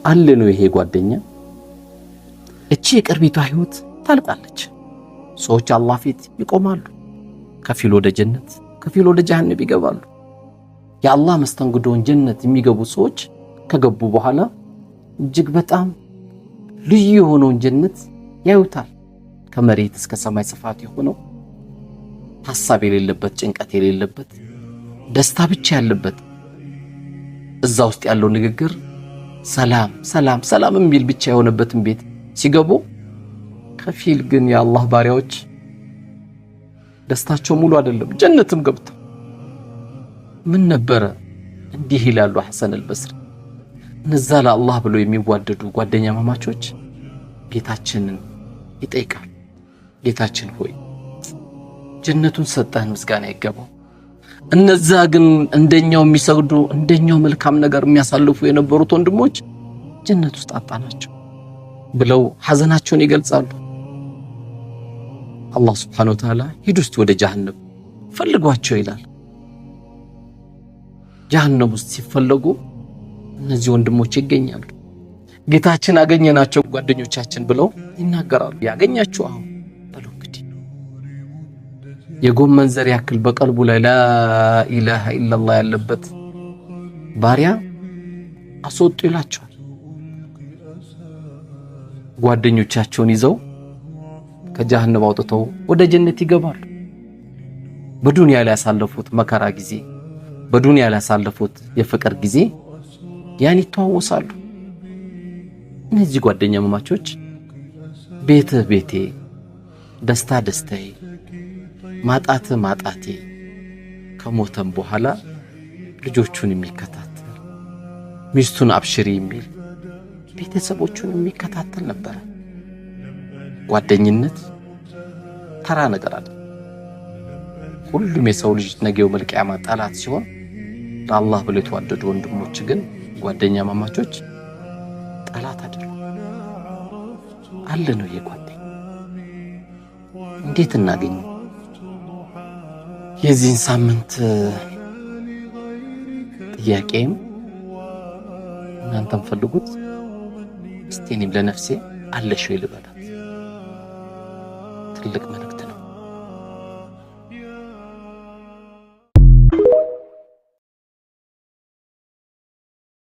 አለ ነው ይሄ ጓደኛ። እቺ የቅርቢቷ ህይወት ታልቃለች። ሰዎች አላህ ፊት ይቆማሉ። ከፊል ወደ ጀነት ከፊል ወደ ጀሃነም ይገባሉ። የአላህ መስተንግዶን ጀነት የሚገቡ ሰዎች ከገቡ በኋላ እጅግ በጣም ልዩ የሆነውን ጀነት ያዩታል። ከመሬት እስከ ሰማይ ስፋት የሆነው ሐሳብ የሌለበት ጭንቀት የሌለበት ደስታ ብቻ ያለበት እዛ ውስጥ ያለው ንግግር ሰላም ሰላም ሰላም የሚል ብቻ የሆነበትን ቤት ሲገቡ ከፊል ግን የአላህ ባሪያዎች ደስታቸው ሙሉ አይደለም። ጀነትም ገብተው ምን ነበረ እንዲህ ይላሉ ሐሰን አልበስሪ። እነዛ ለአላህ ብለው የሚዋደዱ ጓደኛ ማማቾች ጌታችንን ይጠይቃል። ጌታችን ሆይ ጀነቱን ሰጠህን፣ ምስጋና ይገባው። እነዛ ግን እንደኛው የሚሰግዱ እንደኛው መልካም ነገር የሚያሳልፉ የነበሩት ወንድሞች ጀነት ውስጥ አጣናቸው ብለው ሐዘናቸውን ይገልጻሉ። አላህ Subhanahu Wa Ta'ala ሂዱ እስቲ ወደ ጀሃነም ፈልጓቸው ይላል። ጀሃነም ውስጥ ሲፈልጉ እነዚህ ወንድሞች ይገኛሉ። ጌታችን አገኘናቸው ጓደኞቻችን ብለው ይናገራሉ። ያገኛችሁ አሁን በሉ እንግዲህ የጎመን ዘር ያክል በቀልቡ ላይ ላኢላሃ ኢላላህ ያለበት ባሪያ አስወጡ ይላቸዋል። ጓደኞቻቸውን ይዘው ከጀሃነም አውጥተው ወደ ጀነት ይገባሉ። በዱንያ ላይ ያሳለፉት መከራ ጊዜ፣ በዱንያ ላይ ያሳለፉት የፍቅር ጊዜ ያን ይተዋወሳሉ። እነዚህ ጓደኛ ማማቾች ቤትህ ቤቴ፣ ደስታ ደስታዬ፣ ማጣት ማጣቴ፣ ከሞተም በኋላ ልጆቹን የሚከታተል ሚስቱን አብሽሪ የሚል ቤተሰቦቹን የሚከታተል ነበር። ጓደኝነት ተራ ነገር አይደለም። ሁሉም የሰው ልጅ ነገው መልቂያማ ጠላት ሲሆን ለአላህ ብለው የተዋደዱ ወንድሞች ግን ጓደኛ ማማቾች ጠላት አይደለም። አለ ነው የጓደኛ እንዴት እናገኝ? የዚህን ሳምንት ጥያቄም እናንተም ፈልጉት። እስቲ እኔም ለነፍሴ አለሽ ወይ ልበላት። ትልቅ